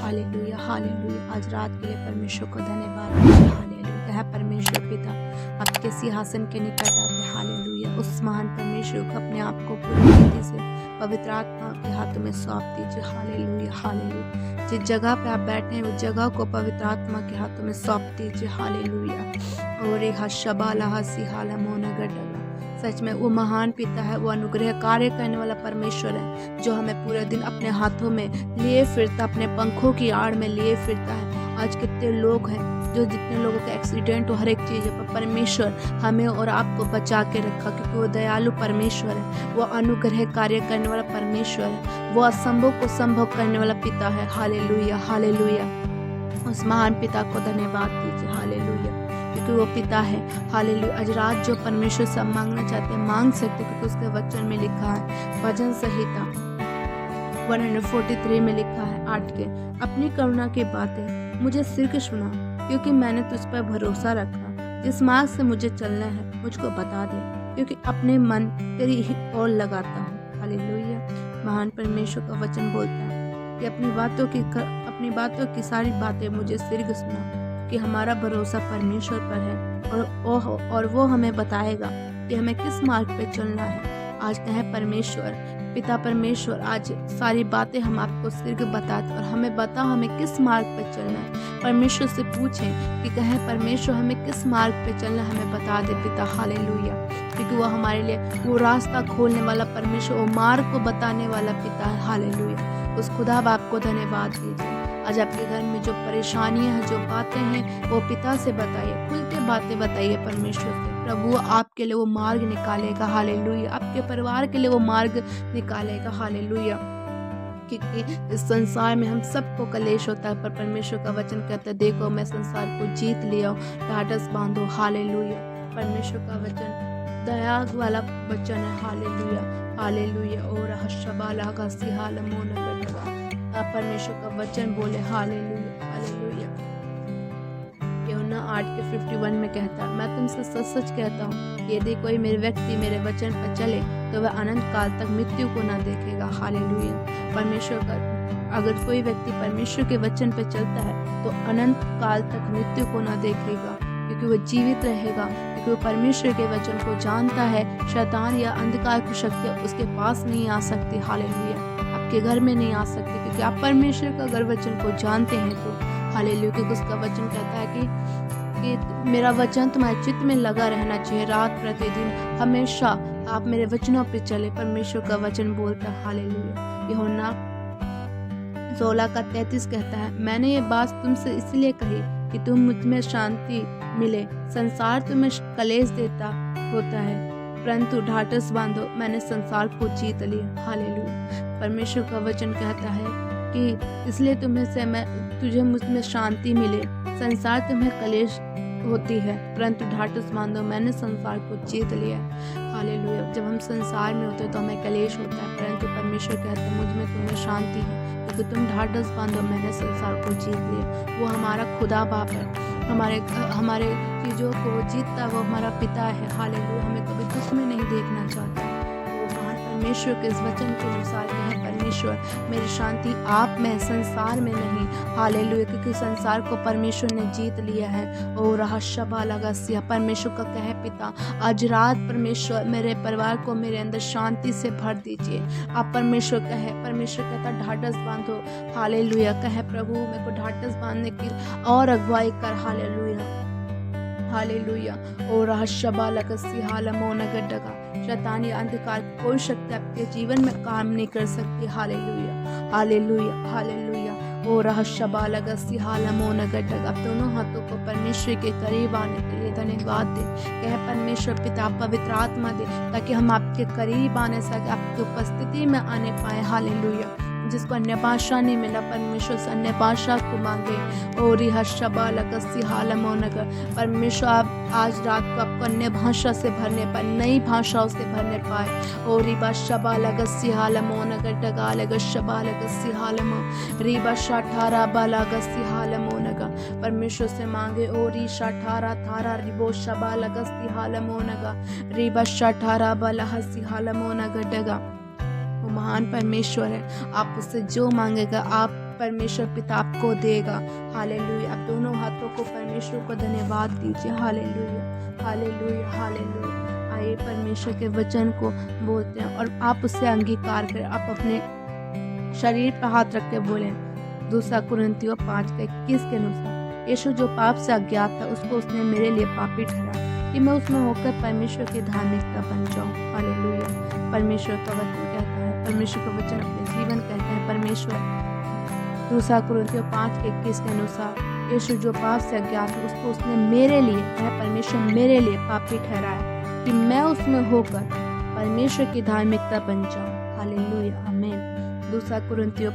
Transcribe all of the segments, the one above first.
Hallelujah, hallelujah. आज रात के लिए परमेश्वर को धन्यवाद दीजिए। हालेलुया। कहा परमेश्वर पिता आपके सिंहासन के निकट आते। हालेलुया। उस महान परमेश्वर को अपने आप को पूरी रीति से पवित्र आत्मा के हाथों में सौंप दीजिए। Hallelujah, hallelujah. जिस जगह पे आप बैठे हैं उस जगह को पवित्र आत्मा के हाथों में सौंप दीजिए। हालेलुया। और एक हशबाला हसी हाला मोना गडगा। सच में वो महान पिता है, वो अनुग्रह कार्य करने वाला परमेश्वर है, जो हमें पूरे दिन अपने हाथों में लिए फिरता, अपने पंखों की आड़ में लिए फिरता है। आज कितने लोग हैं जो जितने लोगों का एक्सीडेंट हो, हर एक चीज़ पर परमेश्वर हमें और आपको बचा के रखा, क्योंकि वो दयालु परमेश्वर है, वो अनुग्रह कार्य करने वाला परमेश्वर है, वो असंभव को संभव करने वाला पिता है। Hallelujah, hallelujah. उस महान पिता को धन्यवाद दीजिए। हालेलुया, क्योंकि वो पिता है। हालेलुया। आज रात जो परमेश्वर से मांगना चाहते हैं मांग सकते, क्योंकि उसके वचन में लिखा है, भजन संहिता 143 में लिखा है 8 के, अपनी करुणा की बातें मुझे सिर्फ सुना, क्योंकि मैंने तुझ पर भरोसा रखा। जिस मार्ग से मुझे चलना है मुझको बता दे, क्योंकि अपने मन तेरी ही ओर लगाता हूँ। हालेलुया। महान परमेश्वर का वचन बोलता है कि अपनी बातों की सारी बातें मुझे सिर्फ सुना, कि हमारा भरोसा परमेश्वर पर है और वो हमें बताएगा कि हमें किस मार्ग पे चलना है। आज कहे परमेश्वर पिता परमेश्वर, आज सारी बातें हम आपको सिर्फ बताते और हमें बता हमें किस मार्ग पे चलना है। परमेश्वर से पूछें कि कहे परमेश्वर हमें किस मार्ग पे चलना है, हमें बता दे पिता। हालेलुया। क्योंकि वो हमारे लिए वो रास्ता खोलने वाला परमेश्वर, वो मार्ग को बताने वाला पिता है। हालेलुया। उस खुदा बाप को धन्यवाद दीजिए। आज आपके घर में जो परेशानियां हैं, जो बातें हैं, वो पिता से बताइए, खुल के बातें बताइए परमेश्वर से। प्रभु आपके लिए वो मार्ग निकालेगा। हालेलुया। आपके परिवार के लिए वो मार्ग निकालेगा। हालेलुया। क्योंकि इस संसार में हम सबको कलेश होता है, पर परमेश्वर का वचन कहता है, देखो मैं संसार को जीत लिया हूँ, ढाढ़स बांधो। हालेलुया। परमेश्वर का वचन दया वाला वचन है। Hallelujah, hallelujah. और हशबाला का सिहाल मोन गटगा, परमेश्वर का वचन बोले। Hallelujah, hallelujah. यूहन्ना 8:51 में कहता है, मैं तुमसे सच सच कहता हूँ, यदि कोई मेरे व्यक्ति मेरे वचन पर चले तो वह अनंत काल तक मृत्यु को न देखेगा। हालेलुया। परमेश्वर का अगर कोई व्यक्ति परमेश्वर के वचन पर चलता है तो अनंत काल तक मृत्यु को न देखेगा, क्योंकि वह जीवित रहेगा, क्योंकि वो परमेश्वर के वचन को जानता है। शैतान या अंधकार की शक्तियाँ उसके पास नहीं आ सकती। हालेलुया। आपके घर में नहीं आ सकती, क्योंकि आप परमेश्वर का अगर वचन को जानते हैं तो। हालेलुया। क्योंकि उसका वचन कहता है कि मेरा वचन तुम्हारे चित्त में लगा रहना चाहिए, रात प्रतिदिन हमेशा आप मेरे वचनों पे चले। परमेश्वर का वचन बोलता है। हालेलुया। यूहन्ना 16:33 कहता है, मैंने ये बात तुमसे इसलिए कही कि तुम मुझ में शांति मिले। संसार तुम्हें कलेश देता होता है, परंतु ढाढ़स बांधो, मैंने संसार को जीत लिया। हालेलुया। परमेश्वर का वचन कहता है कि इसलिए तुझे मुझ में शांति मिले। संसार तुम्हें कलेश होती है, परंतु ढाढ़स बांधो, मैंने संसार को जीत लिया। हालेलुया। जब हम संसार में होते हैं तो हमें कलेश होता है, परंतु परमेश्वर कहता है मुझ में तुम्हें शांति है, क्योंकि तुम ढाढ़स बांधो, मैंने संसार को जीत लिया। वो हमारा खुदा बाप है, हमारे चीज़ों को वो जीतता, वो हमारा पिता है। हालेलुया। हमें कभी दुख में नहीं देखना चाहता। वो महान परमेश्वर के इस वचन के अनुसार है, परमेश्वर मेरी शांति आप में, संसार में नहीं। हालेलुया। क्योंकि संसार को परमेश्वर ने जीत लिया है। और हशबा लगा सिया, परमेश्वर का कहे पिता आज रात परमेश्वर मेरे परिवार को मेरे अंदर शांति से भर दीजिए। आप परमेश्वर कहता ढाढ़स बांधो। हालेलुया। कहे प्रभु मेरे को ढाढ़स बांधने की और अगुवाई कर। Hallelujah, hallelujah. और हशबा लगा सिहाल मोन गडगा, शैतानी अंधकार कोई शक्ति आपके जीवन में काम नहीं कर सकती। Hallelujah, hallelujah, hallelujah. और हशबा लगा सिहाल मोन गडगा। आप दोनों हाथों को परमेश्वर के करीब आने के लिए धन्यवाद दे। कह परमेश्वर पिता पवित्र आत्मा दे, ताकि हम आपके करीब आने सके, आपकी उपस्थिति में आने पाए। हालेलुया। जिसको अन्य भाषा नहीं मिला, परमेश्वर से अन्य भाषा को मांगे। और हशबा लगसी हालमोनगर, परमेश्वर आप आज रात को आपको अन्य भाषा से भरने पाए, नई भाषाओं से भरने पाए। और रिबा शबा लगसी हालमोनगर डगा लगशबा लगसी हालमो रिबा शाठारा बाला गसी हालमोनगा, परमेश्वर से मांगे। और ईशा ठारा थारा रिबो शबा लगसी हालमोनगा रिबा शाठारा बाला हसी हालमोनगा डगा। वो महान परमेश्वर है, आप उससे जो मांगेगा आप परमेश्वर पिता आपको देगा। हालेलुया। आप दोनों हाथों को परमेश्वर को धन्यवाद दीजिए। Hallelujah, hallelujah, hallelujah. आइए परमेश्वर के वचन को बोलते हैं और आप उससे अंगीकार करें। आप अपने शरीर पर हाथ रख के बोलें 2 कुरिन्थियों 5:21 के अनुसार, यीशु जो पाप से अज्ञात था उसको उसने मेरे लिए पापी ठहराया कि मैं उसमें होकर परमेश्वर की धार्मिकता बन जाऊं। हालेलुया। परमेश्वर का वचन कहता है, परमेश्वर का वचन अपने जीवन कहते हैं। परमेश्वर 2 कुरिन्थियों 5:21 के अनुसार, यीशु जो पाप से अज्ञात है उसको उसने मेरे लिए, परमेश्वर मेरे लिए पापी ठहराया कि मैं उसमें होकर परमेश्वर की धार्मिकता बन जाऊं। हालेलुया, आमीन। 2 कुरिन्थियों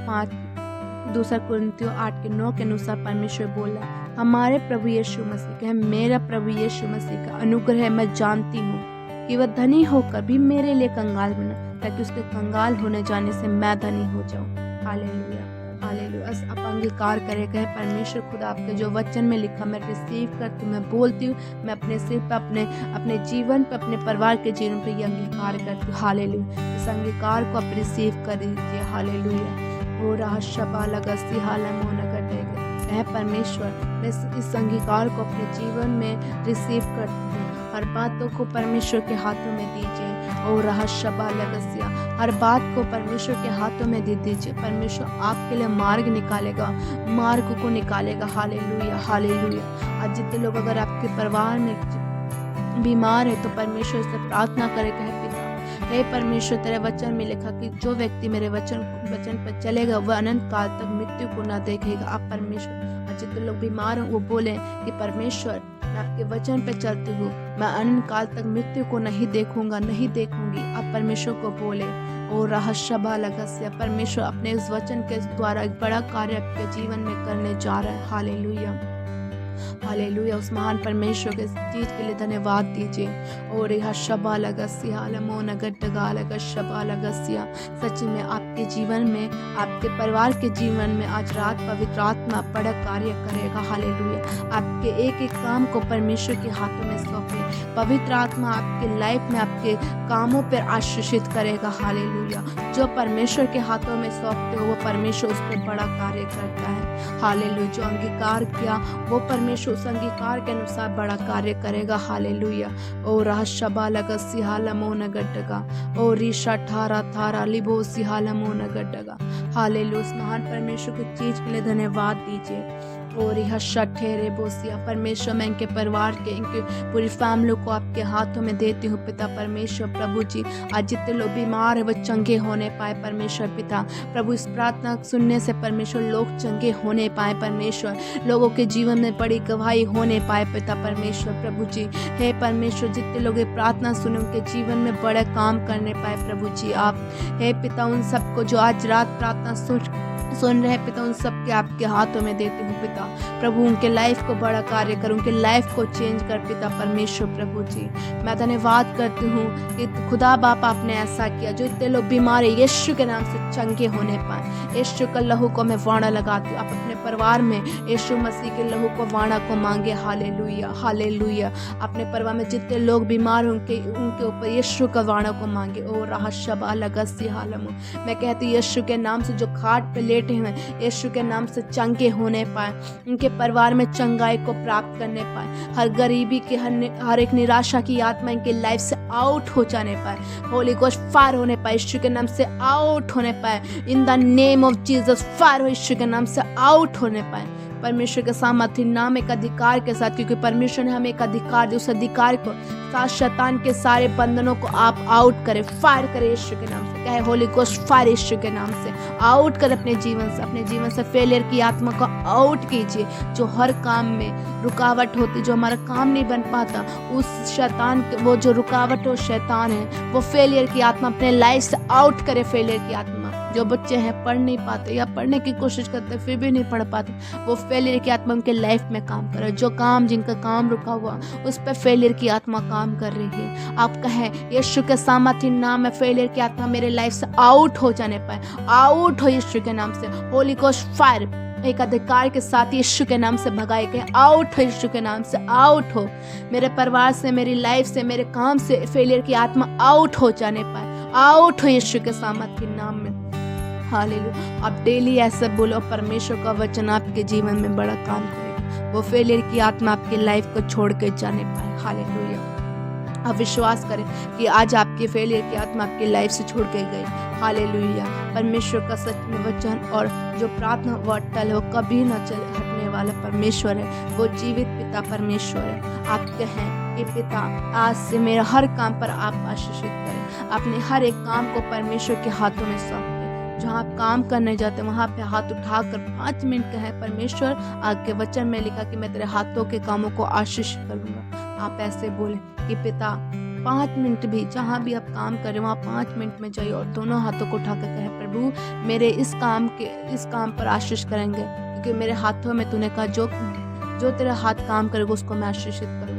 8:9 के अनुसार परमेश्वर बोला, हमारे प्रभु यीशु मसीह का, मेरा प्रभु यीशु मसीह का अनुग्रह मैं जानती हूँ कि वह धनी होकर भी मेरे लिए कंगाल बना, ताकि उसके कंगाल होने जाने से मैं धनी हो जाऊँ। Hallelujah, hallelujah. आप अंगीकार करें, कहे परमेश्वर खुदा आपके जो वचन में लिखा मैं रिसीव करती हूँ, मैं बोलती हूँ, मैं अपने सिर पर, अपने जीवन पर, अपने परिवार के जीवन पर ये अंगीकार करती हूँ। हालेलुया। इस अंगीकार को आप रिसीव कर दीजिए। हालेलुया। वो रहा शबा लगस्ती हालम होना कटेगा। परमेश्वर मैं इस अंगीकार को अपने जीवन में रिसीव करती हूँ। हर बातों को परमेश्वर के हाथों में दीजिए। और रहा शबा लगस्या, हर बात को परमेश्वर के हाथों में दे दीजिए। परमेश्वर आपके लिए मार्ग निकालेगा, मार्ग को निकालेगा। Hallelujah, hallelujah. आज जितने लोग अगर आपके परिवार में बीमार है तो परमेश्वर से प्रार्थना करे, कहे पिता हे परमेश्वर तेरे वचन में लिखा कि जो व्यक्ति मेरे वचन पर चलेगा वह अनंत काल तक मृत्यु को न देखेगा। आप परमेश्वर, जितने लोग बीमार हैं वो बोले कि परमेश्वर मैं आपके वचन पे चलती हूँ, मैं अनंत काल तक मृत्यु को नहीं देखूंगा, नहीं देखूंगी। आप परमेश्वर को बोले। और रहस्यबा लगस्या, परमेश्वर अपने इस वचन के द्वारा एक बड़ा कार्य आपके जीवन में करने जा रहा है। Hallelujah, hallelujah. उस महान परमेश्वर के चीज के लिए धन्यवाद दीजिए। और यह शबा लगस्या लमोन गड्डगा लगस्या लगस्या, सच में आपके जीवन में, आपके परिवार के जीवन में आज रात पवित्र आत्मा बड़ा कार्य करेगा। हालेलुया। आपके एक एक काम को परमेश्वर के हाथों में सौंपे। पवित्र आत्मा आपके लाइफ में, आपके कामों पर आशीषित करेगा। हालेलुया। जो परमेश्वर के हाथों में सौंपते हो वो परमेश्वर उस पर बड़ा कार्य करता है। हालेलुया। जो अंगीकार किया वो परमेश्वर उस अंगीकार के अनुसार बड़ा कार्य करेगा। हालेलुया। ओ रहशबा लगस्या लमोन गड्डगा, ओ रीशा ठारा थारा लिबो सिहा लमोन गड्डगा। हालेलुया। उस महान परमेश्वर की चीज के लिए धन्यवाद दीजिए। और यह ठहरे बोसिया, परमेश्वर मैं इनके परिवार के, इनके पूरी फैमिली को आपके हाथों में देती हूँ पिता परमेश्वर। प्रभु जी आज जितने लोग बीमार है वो चंगे होने पाए परमेश्वर पिता। प्रभु इस प्रार्थना सुनने से परमेश्वर लोग चंगे होने पाए परमेश्वर, लोगों के जीवन में बड़ी गवाही होने पाए पिता परमेश्वर। प्रभु जी हे परमेश्वर, जितने लोग ये प्रार्थना सुने उनके जीवन में बड़े काम करने पाए प्रभु जी। आप हे पिता उन सबको जो आज रात प्रार्थना सुन रहे पिता, उन सब के आपके हाथों में देती हूँ पिता। प्रभु उनके लाइफ को बड़ा कार्य कर, उनके लाइफ को चेंज कर पिता परमेश्वर। प्रभु जी मैं धन्यवाद करती हूँ कि खुदा बाप आपने ऐसा किया। जो इतने लोग बीमार है यीशु के नाम से चंगे होने पाए। यीशु का लहू को मैं वाणा लगाती हूँ। आप अपने परिवार में यीशु मसीह के लहू को वाणा को मांगे। Hallelujah, hallelujah. अपने परिवार में जितने लोग बीमार उनके ऊपर यीशु का वाणा को मांगे। ओ रहशबा लगस्या हालमो, मैं कहती यीशु के नाम से जो खाट पे लेटे हुए यीशु के नाम से चंगे होने पाए, उनके परिवार में चंगाई को प्राप्त करने पाए। हर गरीबी की, हर एक निराशा की आत्मा इनके लाइफ से आउट हो जाने पाए। होली गोस्ट फायर होने पाए, यीशु के नाम से आउट होने पाए। In the name of Jesus fire हो, यीशु के नाम से आउट होने पाए परमेश्वर के सामर्थ्य नाम एक अधिकार के साथ, क्योंकि परमेश्वर ने हमें एक अधिकार दिया। उस अधिकार को साथ शैतान के सारे बंधनों को आप आउट करें, फायर करें यीशु के नाम से। कहे होली गोस्ट फायर यीशु के नाम से आउट कर अपने जीवन से फेलियर की आत्मा को आउट कीजिए। जो हर काम में रुकावट होती, जो हमारा काम नहीं बन पाता, उस शैतान वो जो रुकावट हो शैतान है वो फेलियर की आत्मा अपने लाइफ से आउट करे। फेलियर की आत्मा, जो बच्चे हैं पढ़ नहीं पाते या पढ़ने की कोशिश करते फिर भी नहीं पढ़ पाते, वो फेलियर की आत्मा उनके लाइफ में काम करे। जो काम, जिनका काम रुका हुआ उस पर फेलियर की आत्मा काम कर रही है। आप कहें यीशु के सामर्थ्य नाम में फेलियर की आत्मा मेरे लाइफ से आउट हो जाने पाए, आउट हो यीशु के नाम से। होली गोस्ट फायर एक अधिकार के साथ यीशु के नाम से भगाए गए, आउट हो यीशु के नाम से, आउट हो मेरे परिवार से, मेरी लाइफ से, मेरे काम से फेलियर की आत्मा आउट हो जाने पाए, आउट हो यीशु के सामर्थ्य नाम में। हालेलुया। आप डेली ऐसा बोलो, परमेश्वर का वचन आपके जीवन में बड़ा काम करेगा। वो फेलियर की आत्मा आपकी लाइफ को छोड़ के जाने पाए। हालेलुया। आप विश्वास करें कि आज आपके फेलियर की आत्मा आपकी लाइफ से छोड़ के गई। हालेलुया। परमेश्वर का सच में वचन और जो प्रार्थना वर्तल है वो कभी न चल हटने वाला परमेश्वर है। वो जीवित पिता परमेश्वर है। आप कहें कि पिता आज से मेरा हर काम पर आप आशीषित करें। अपने हर एक काम को परमेश्वर के हाथों में सौंप दें। जहाँ आप काम करने जाते हैं वहाँ पे हाथ उठाकर 5 मिनट कहें, परमेश्वर आपके वचन में लिखा कि मैं तेरे हाथों के कामों को आशीषित करूँगा। आप ऐसे बोले कि पिता 5 मिनट भी जहाँ भी आप काम करें वहाँ 5 मिनट में जाइए और दोनों हाथों को उठाकर कहें, प्रभु मेरे इस काम पर आशीष करेंगे, क्योंकि मेरे हाथों में तूने कहा जो तेरा हाथ काम करेगा उसको मैं आशीषित करूँगा।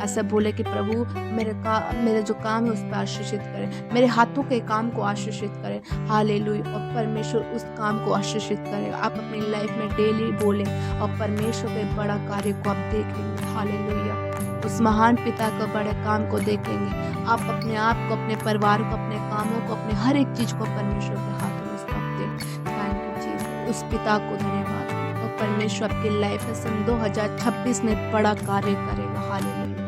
ऐसा बोले कि प्रभु मेरे जो काम है उस पर आशीषित करें, मेरे हाथों के काम को आशीषित करें। हालेलुया। और परमेश्वर उस काम को आशीषित करेगा। आप अपनी लाइफ में डेली बोले और परमेश्वर के बड़ा कार्य को आप देखेंगे। हालेलुया। उस महान पिता के बड़े काम को देखेंगे। आप अपने आप को, अपने परिवार को, अपने कामों को, अपने हर एक चीज को परमेश्वर के हाथों में सौंप दें। Thank you Jesus. उस पिता को धन्यवाद। और परमेश्वर आपकी लाइफ में सन 2026 में बड़ा कार्य करेगा। हालेलुया।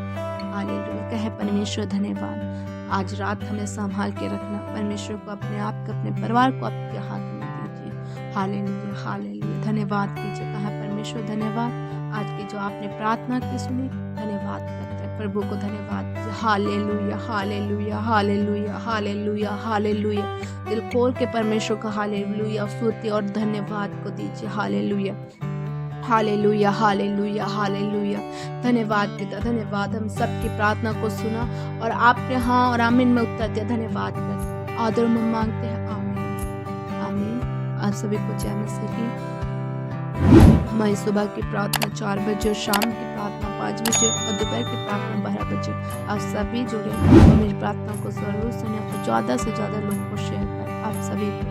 हालेलुया। कहे परमेश्वर धन्यवाद। आज रात हमें संभाल के रखना। परमेश्वर को, अपने आप को, अपने परिवार को आपके हाथ में दीजिए। हालेलुया। हालेलुया। धन्यवाद कीजिए। कहा परमेश्वर धन्यवाद। आज की जो आपने प्रार्थना की सुनी, धन्यवाद करते हैं। प्रभु को धन्यवाद दीजिए। Hallelujah. Hallelujah. Hallelujah. Hallelujah. Hallelujah. दिल खोल के परमेश्वर का हालेलुया स्तुति और धन्यवाद को दीजिए। हालेलुया। हालेलुया। हालेलुया। हालेलुया। धन्यवाद पिता, धन्यवाद। हम सबकी प्रार्थना को सुना और आपने हाँ और आमीन में उत्तर दिया। धन्यवाद कर आदर में मांगते हैं। आमीन। आमीन। आप सभी को जय मसीह की। हमारी सुबह की प्रार्थना 4 बजे और शाम की प्रार्थना 5 बजे और दोपहर की प्रार्थना 12 बजे। आप सभी जुड़े और मेरी प्रार्थना को जरूर सुने और ज़्यादा से ज़्यादा लोगों को शेयर करें। आप सभी को